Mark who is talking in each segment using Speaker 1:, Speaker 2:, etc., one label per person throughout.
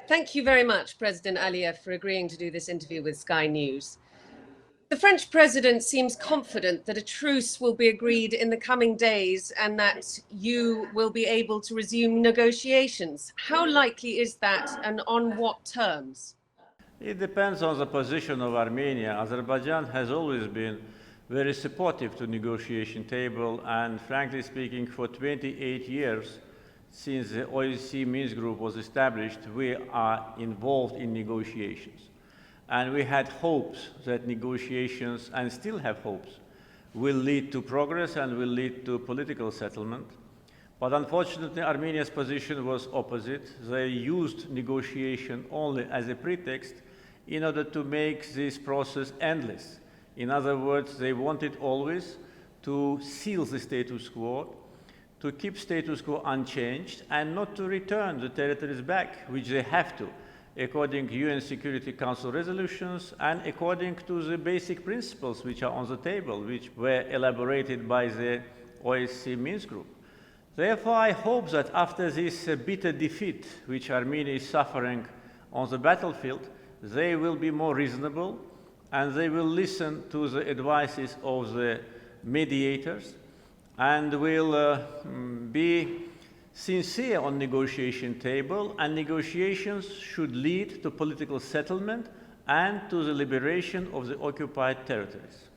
Speaker 1: Thank you very much, President Aliyev, for agreeing to do this interview with Sky News. The French president seems confident that a truce will be agreed in the coming days and that you will be able to resume negotiations. How likely is that, and on what terms?
Speaker 2: It depends on the position of Armenia. Azerbaijan has always been very supportive to negotiation table, and frankly speaking, for 28 years, since the OSCE Minsk Group was established, we are involved in negotiations. And we had hopes that negotiations, and still have hopes, will lead to progress and will lead to political settlement. But unfortunately, Armenia's position was opposite. They used negotiation only as a pretext in order to make this process endless. In other words, they wanted always to seal the status quo, to keep status quo unchanged, and not to return the territories back, which they have to, according to UN Security Council resolutions and according to the basic principles which are on the table, which were elaborated by the OSCE Minsk Group. Therefore, I hope that after this bitter defeat which Armenia is suffering on the battlefield, they will be more reasonable and they will listen to the advices of the mediators and will be sincere on negotiation table, and negotiations should lead to political settlement and to the liberation of the occupied territories.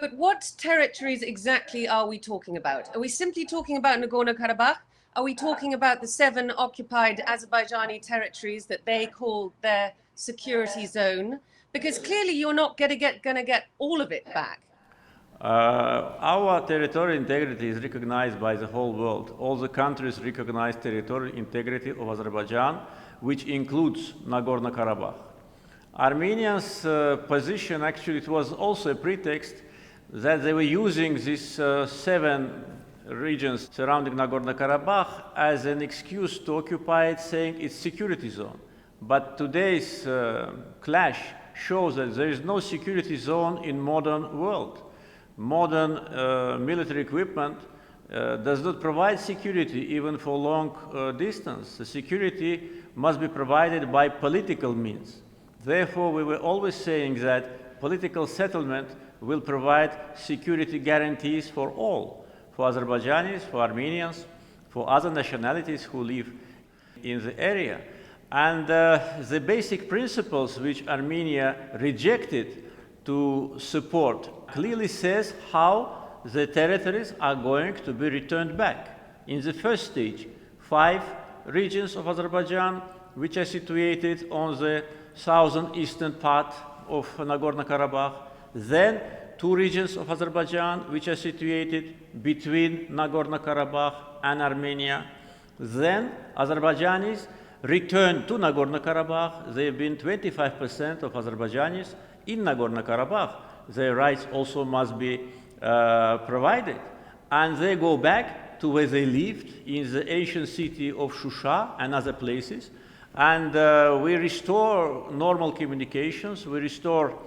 Speaker 1: But what territories exactly are we talking about? Are we simply talking about Nagorno-Karabakh? Are we talking about the 7 occupied Azerbaijani territories that they call their security zone? Because clearly you're not going to get all of it back.
Speaker 2: Our territorial integrity is recognized by the whole world. All the countries recognize territorial integrity of Azerbaijan, which includes Nagorno-Karabakh. Armenia's position, actually, it was also a pretext that they were using these 7 regions surrounding Nagorno-Karabakh as an excuse to occupy it, saying it's security zone. But today's clash shows that there is no security zone in modern world. Modern military equipment does not provide security even for long distance. The security must be provided by political means. Therefore, we were always saying that political settlement will provide security guarantees for all, for Azerbaijanis, for Armenians, for other nationalities who live in the area. And the basic principles which Armenia rejected to support clearly says how the territories are going to be returned back. In the first stage, 5 regions of Azerbaijan, which are situated on the southeastern part of Nagorno-Karabakh, then 2 regions of Azerbaijan, which are situated between Nagorno-Karabakh and Armenia. Then Azerbaijanis returned to Nagorno-Karabakh. There have been 25% of Azerbaijanis in Nagorno-Karabakh. Their rights also must be provided. And they go back to where they lived, in the ancient city of Shusha and other places. And we restore normal communications, we restore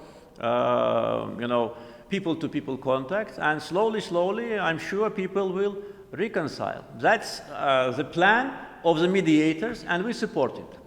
Speaker 2: people-to-people contact, and slowly, I'm sure people will reconcile. That's the plan of the mediators, and we support it.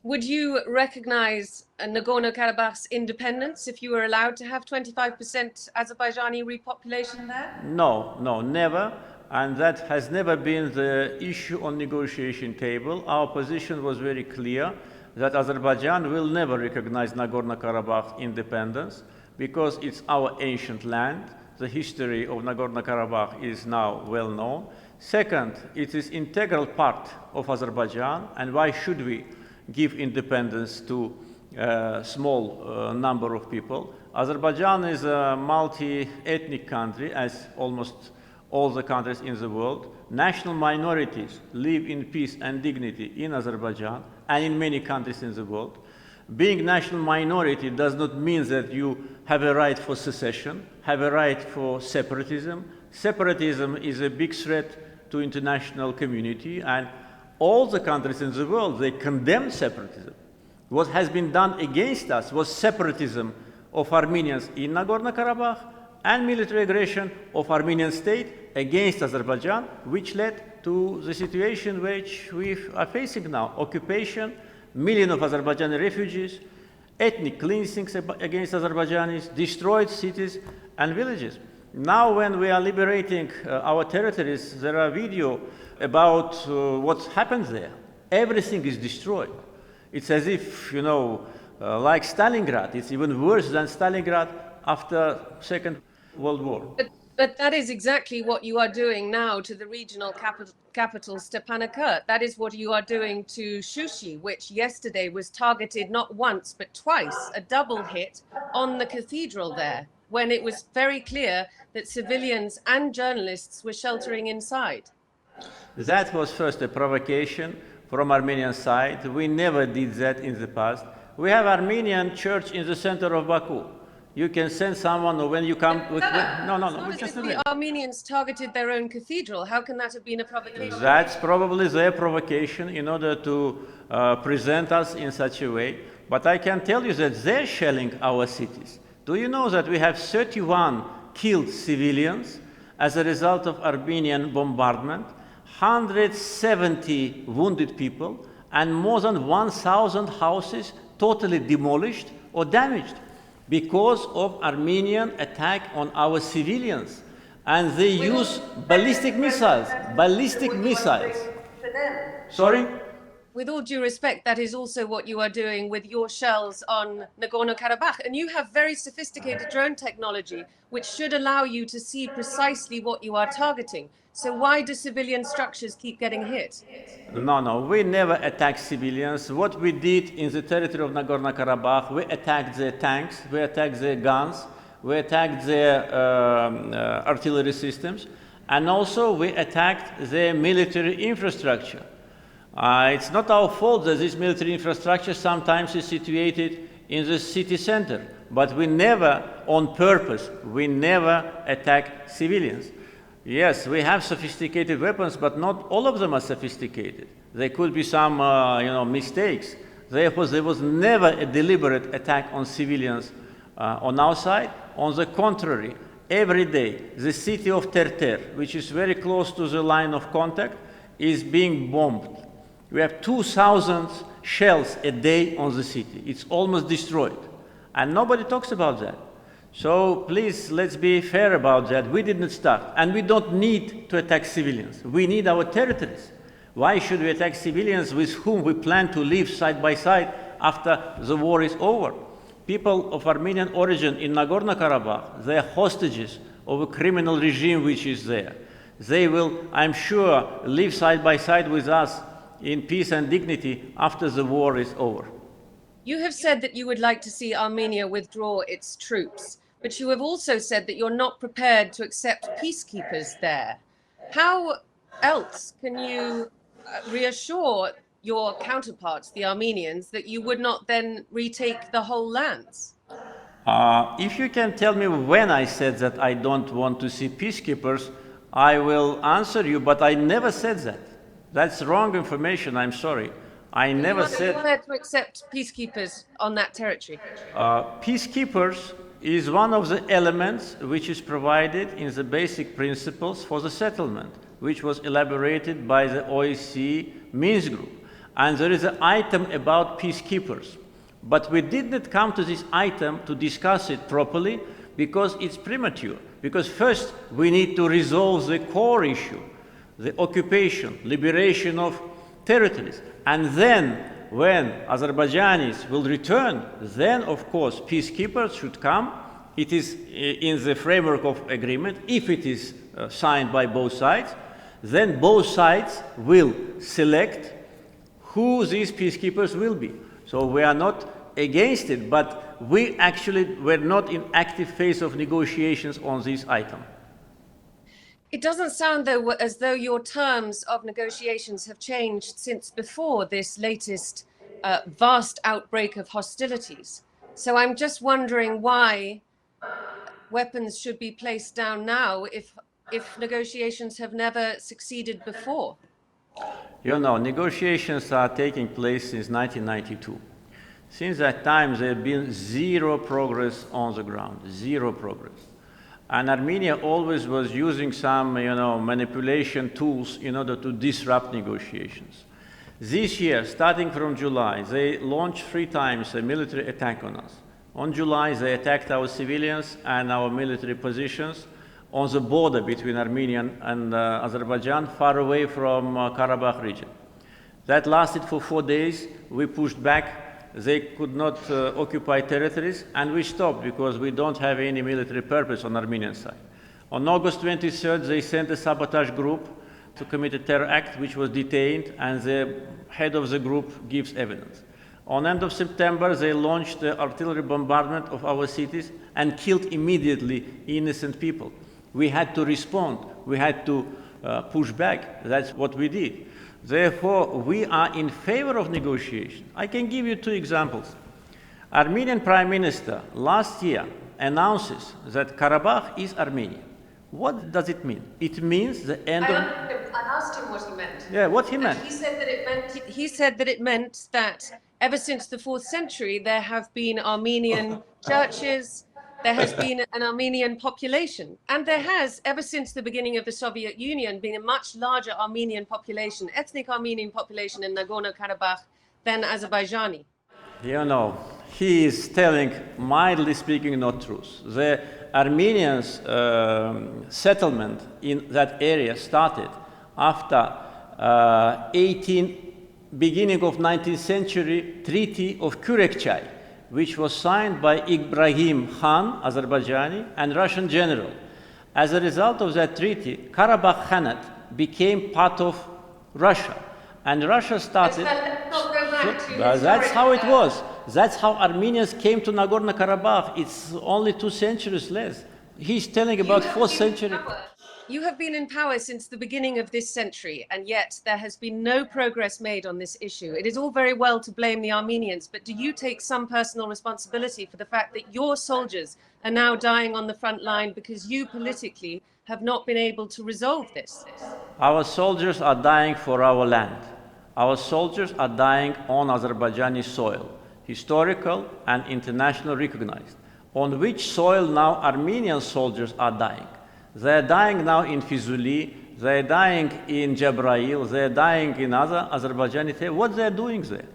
Speaker 1: Would you recognize Nagorno-Karabakh's independence if you were allowed to have 25% Azerbaijani repopulation there?
Speaker 2: No, never. And that has never been the issue on negotiation table. Our position was very clear that Azerbaijan will never recognize Nagorno-Karabakh independence because it's our ancient land. The history of Nagorno-Karabakh is now well known. Second, it is integral part of Azerbaijan, and why should we give independence to a small number of people? Azerbaijan is a multi-ethnic country, as almost all the countries in the world. National minorities live in peace and dignity in Azerbaijan and in many countries in the world. Being national minority does not mean that you have a right for secession, have a right for separatism. Separatism is a big threat to international community, and all the countries in the world, they condemn separatism. What has been done against us was separatism of Armenians in Nagorno-Karabakh and military aggression of Armenian state against Azerbaijan, which led to the situation which we are facing now, occupation millions of Azerbaijani refugees, ethnic cleansings against Azerbaijanis, destroyed cities and villages. Now when we are liberating our territories, there are videos about what happens there. Everything is destroyed. It's as if, you know, like Stalingrad. It's even worse than Stalingrad after Second World War.
Speaker 1: But that is exactly what you are doing now to the regional capital Stepanakert. That is what you are doing to Shushi, which yesterday was targeted not once but twice, a double hit on the cathedral there, when it was very clear that civilians and journalists were sheltering inside.
Speaker 2: That was first a provocation from Armenian side. We never did that in the past. We have Armenian church in the center of Baku. You can send someone, or when you come... No, just a minute.
Speaker 1: The Armenians targeted their own cathedral. How can that have been a provocation?
Speaker 2: That's probably their provocation in order to present us in such a way. But I can tell you that they're shelling our cities. Do you know that we have 31 killed civilians as a result of Armenian bombardment, 170 wounded people, and more than 1,000 houses totally demolished or damaged because of Armenian attack on our civilians. And they use ballistic missiles. Sorry?
Speaker 1: With all due respect, that is also what you are doing with your shells on Nagorno-Karabakh. And you have very sophisticated drone technology, which should allow you to see precisely what you are targeting. So why do civilian structures keep getting hit?
Speaker 2: No, we never attack civilians. What we did in the territory of Nagorno-Karabakh, we attacked their tanks, we attacked their guns, we attacked their artillery systems, and also we attacked their military infrastructure. It's not our fault that this military infrastructure sometimes is situated in the city center, but we never, on purpose, we never attack civilians. Yes, we have sophisticated weapons, but not all of them are sophisticated. There could be some, mistakes. Therefore, there was never a deliberate attack on civilians on our side. On the contrary, every day, the city of Terter, which is very close to the line of contact, is being bombed. We have 2,000 shells a day on the city. It's almost destroyed. And nobody talks about that. So please, let's be fair about that. We didn't start. And we don't need to attack civilians. We need our territories. Why should we attack civilians with whom we plan to live side by side after the war is over? People of Armenian origin in Nagorno-Karabakh, they are hostages of a criminal regime which is there. They will, I'm sure, live side by side with us in peace and dignity after the war is over.
Speaker 1: You have said that you would like to see Armenia withdraw its troops, but you have also said that you're not prepared to accept peacekeepers there. How else can you reassure your counterparts, the Armenians, that you would not then retake the whole lands?
Speaker 2: If you can tell me when I said that I don't want to see peacekeepers, I will answer you, but I never said that. That's wrong information, I'm sorry. I never said...
Speaker 1: You wanted to accept peacekeepers on that territory?
Speaker 2: Peacekeepers is one of the elements which is provided in the basic principles for the settlement, which was elaborated by the OSCE Minsk group. And there is an item about peacekeepers. But we did not come to this item to discuss it properly because it's premature. Because first we need to resolve the core issue, the occupation, liberation of territories. And then, when Azerbaijanis will return, then, of course, peacekeepers should come. It is in the framework of agreement. If it is signed by both sides, then both sides will select who these peacekeepers will be. So we are not against it, but we actually were not in active phase of negotiations on this item.
Speaker 1: It doesn't sound, though, as though your terms of negotiations have changed since before this latest vast outbreak of hostilities. So I'm just wondering why weapons should be placed down now if negotiations have never succeeded before.
Speaker 2: You know, negotiations are taking place since 1992. Since that time, there have been zero progress on the ground, zero progress. And Armenia always was using some, manipulation tools in order to disrupt negotiations. This year, starting from July, they launched 3 times a military attack on us. On July, they attacked our civilians and our military positions on the border between Armenia and Azerbaijan, far away from Karabakh region. That lasted for 4 days. We pushed back. They could not occupy territories, and we stopped because we don't have any military purpose on Armenian side. On August 23rd, they sent a sabotage group to commit a terror act, which was detained, and the head of the group gives evidence. On end of September, they launched the artillery bombardment of our cities and killed immediately innocent people. We had to respond. We had to push back. That's what we did. Therefore, we are in favor of negotiation. I can give you 2 examples. Armenian Prime Minister last year announces that Karabakh is Armenia. What does it mean? It means the end of...
Speaker 1: I asked him what he meant.
Speaker 2: Yeah, what he meant.
Speaker 1: He said that it meant that ever since the 4th century, there have been Armenian churches, there has been an Armenian population, and there has, ever since the beginning of the Soviet Union, been a much larger Armenian population, ethnic Armenian population in Nagorno-Karabakh than Azerbaijani.
Speaker 2: You know, he is telling, mildly speaking, not truth. The Armenians' settlement in that area started after beginning of 19th century Treaty of Kürekçay, which was signed by Ibrahim Khan, Azerbaijani, and Russian general. As a result of that treaty, Karabakh Khanate became part of Russia. And Russia started... That's how it was. That's how Armenians came to Nagorno-Karabakh. It's only 2 centuries less. He's telling about 4th century.
Speaker 1: You have been in power since the beginning of this century, and yet there has been no progress made on this issue. It is all very well to blame the Armenians, but do you take some personal responsibility for the fact that your soldiers are now dying on the front line because you politically have not been able to resolve this?
Speaker 2: Our soldiers are dying for our land. Our soldiers are dying on Azerbaijani soil, historical and international recognized, on which soil now Armenian soldiers are dying. They are dying now in Fizuli, they are dying in Jabrail, they are dying in other Azerbaijani territories. What they are doing there?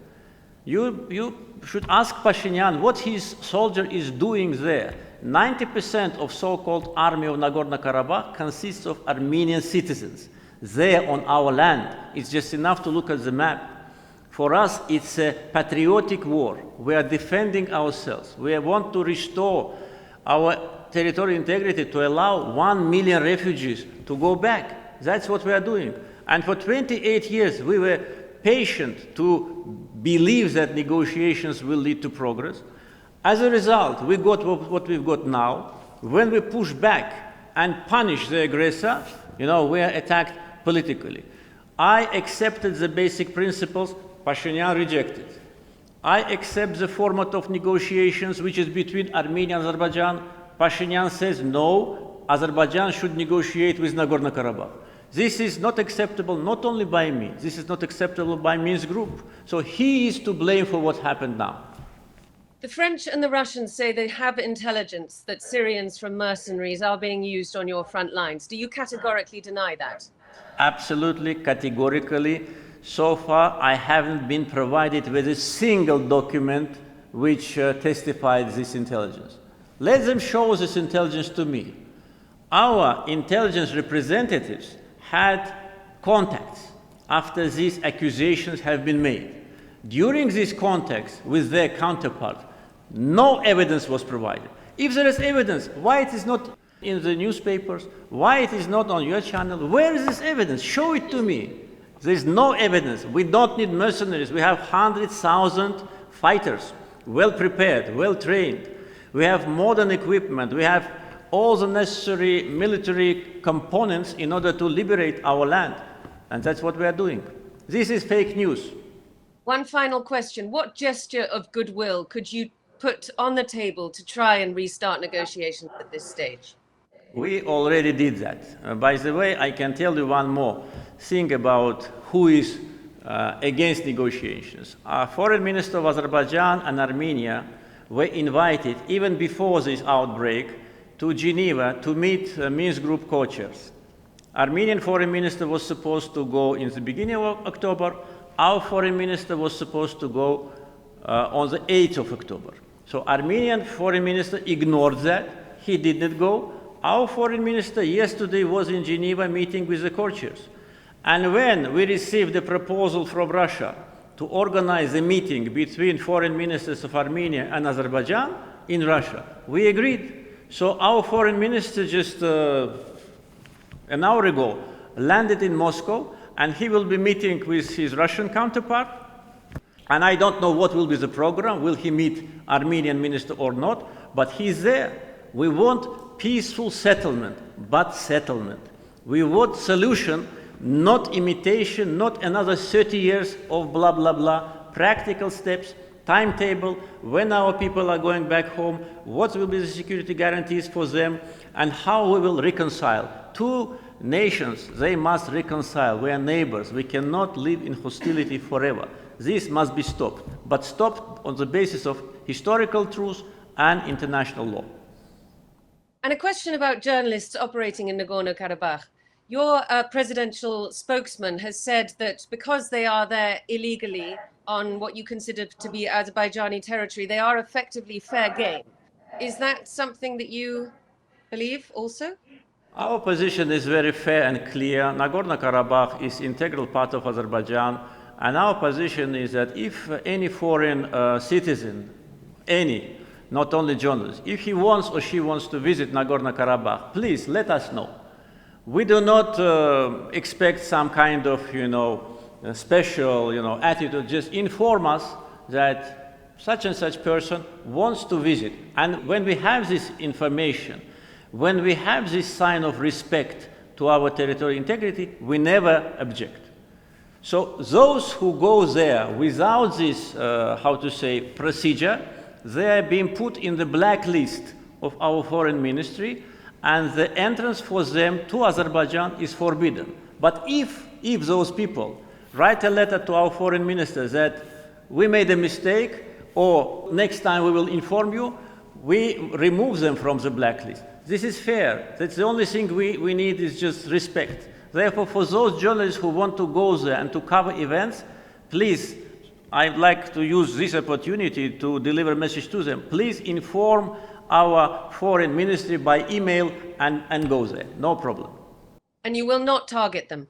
Speaker 2: You should ask Pashinyan what his soldier is doing there. 90% of so-called army of Nagorno-Karabakh consists of Armenian citizens. There on our land, it's just enough to look at the map. For us, it's a patriotic war. We are defending ourselves. We want to restore our territorial integrity to allow 1 million refugees to go back. That's what we are doing. And for 28 years, we were patient to believe that negotiations will lead to progress. As a result, we got what we've got now. When we push back and punish the aggressor, we are attacked politically. I accepted the basic principles, Pashinyan rejected. I accept the format of negotiations, which is between Armenia and Azerbaijan. Pashinyan says, no, Azerbaijan should negotiate with Nagorno-Karabakh. This is not acceptable not only by me, this is not acceptable by Minsk group. So he is to blame for what happened now.
Speaker 1: The French and the Russians say they have intelligence that Syrians from mercenaries are being used on your front lines. Do you categorically deny that?
Speaker 2: Absolutely, categorically. So far, I haven't been provided with a single document which testified this intelligence. Let them show this intelligence to me. Our intelligence representatives had contacts after these accusations have been made. During these contacts with their counterpart, no evidence was provided. If there is evidence, why it is not in the newspapers? Why it is not on your channel? Where is this evidence? Show it to me. There is no evidence. We don't need mercenaries. We have 100,000 fighters, well prepared, well trained. We have modern equipment. We have all the necessary military components in order to liberate our land. And that's what we are doing. This is fake news.
Speaker 1: One final question. What gesture of goodwill could you put on the table to try and restart negotiations at this stage?
Speaker 2: We already did that. By the way, I can tell you one more thing about who is against negotiations. Our foreign minister of Azerbaijan and Armenia were invited, even before this outbreak, to Geneva to meet Minsk group co-chairs. Armenian foreign minister was supposed to go in the beginning of October. Our foreign minister was supposed to go on the 8th of October. So Armenian foreign minister ignored that. He did not go. Our foreign minister yesterday was in Geneva meeting with the co-chairs. And when we received the proposal from Russia to organize a meeting between foreign ministers of Armenia and Azerbaijan in Russia, we agreed. So our foreign minister just an hour ago landed in Moscow, and he will be meeting with his Russian counterpart. And I don't know what will be the program. Will he meet Armenian minister or not? But he's there. We want peaceful settlement, but settlement. We want solution, not imitation, not another 30 years of blah, blah, blah. Practical steps, timetable, when our people are going back home, what will be the security guarantees for them, and how we will reconcile. Two nations, they must reconcile. We are neighbors. We cannot live in hostility forever. This must be stopped, but stopped on the basis of historical truth and international law.
Speaker 1: And a question about journalists operating in Nagorno-Karabakh. Your presidential spokesman has said that because they are there illegally on what you consider to be Azerbaijani territory, they are effectively fair game. Is that something that you believe also?
Speaker 2: Our position is very fair and clear. Nagorno-Karabakh is an integral part of Azerbaijan, and our position is that if any foreign citizen, any, not only journalists, if he wants or she wants to visit Nagorno-Karabakh, please let us know. We do not expect some kind of, special, attitude. Just inform us that such and such person wants to visit. And when we have this information, when we have this sign of respect to our territorial integrity, we never object. So those who go there without this, procedure, they are being put in the blacklist of our foreign ministry, and the entrance for them to Azerbaijan is forbidden. But if those people write a letter to our foreign minister that we made a mistake, or next time we will inform you, we remove them from the blacklist. This is fair. That's the only thing we need is just respect. Therefore, for those journalists who want to go there and to cover events, please, I'd like to use this opportunity to deliver a message to them. Please inform our foreign ministry by email and go there. No problem.
Speaker 1: And you will not target them?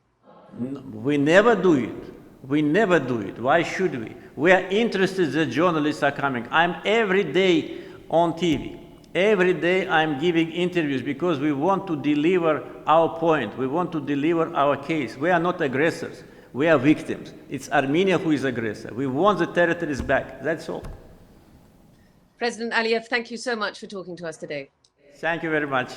Speaker 2: We never do it. We never do it. Why should we? We are interested that journalists are coming. I'm every day on TV. Every day I'm giving interviews because we want to deliver our point. We want to deliver our case. We are not aggressors. We are victims. It's Armenia who is aggressor. We want the territories back. That's all.
Speaker 1: President Aliyev, thank you so much for talking to us today.
Speaker 2: Thank you very much.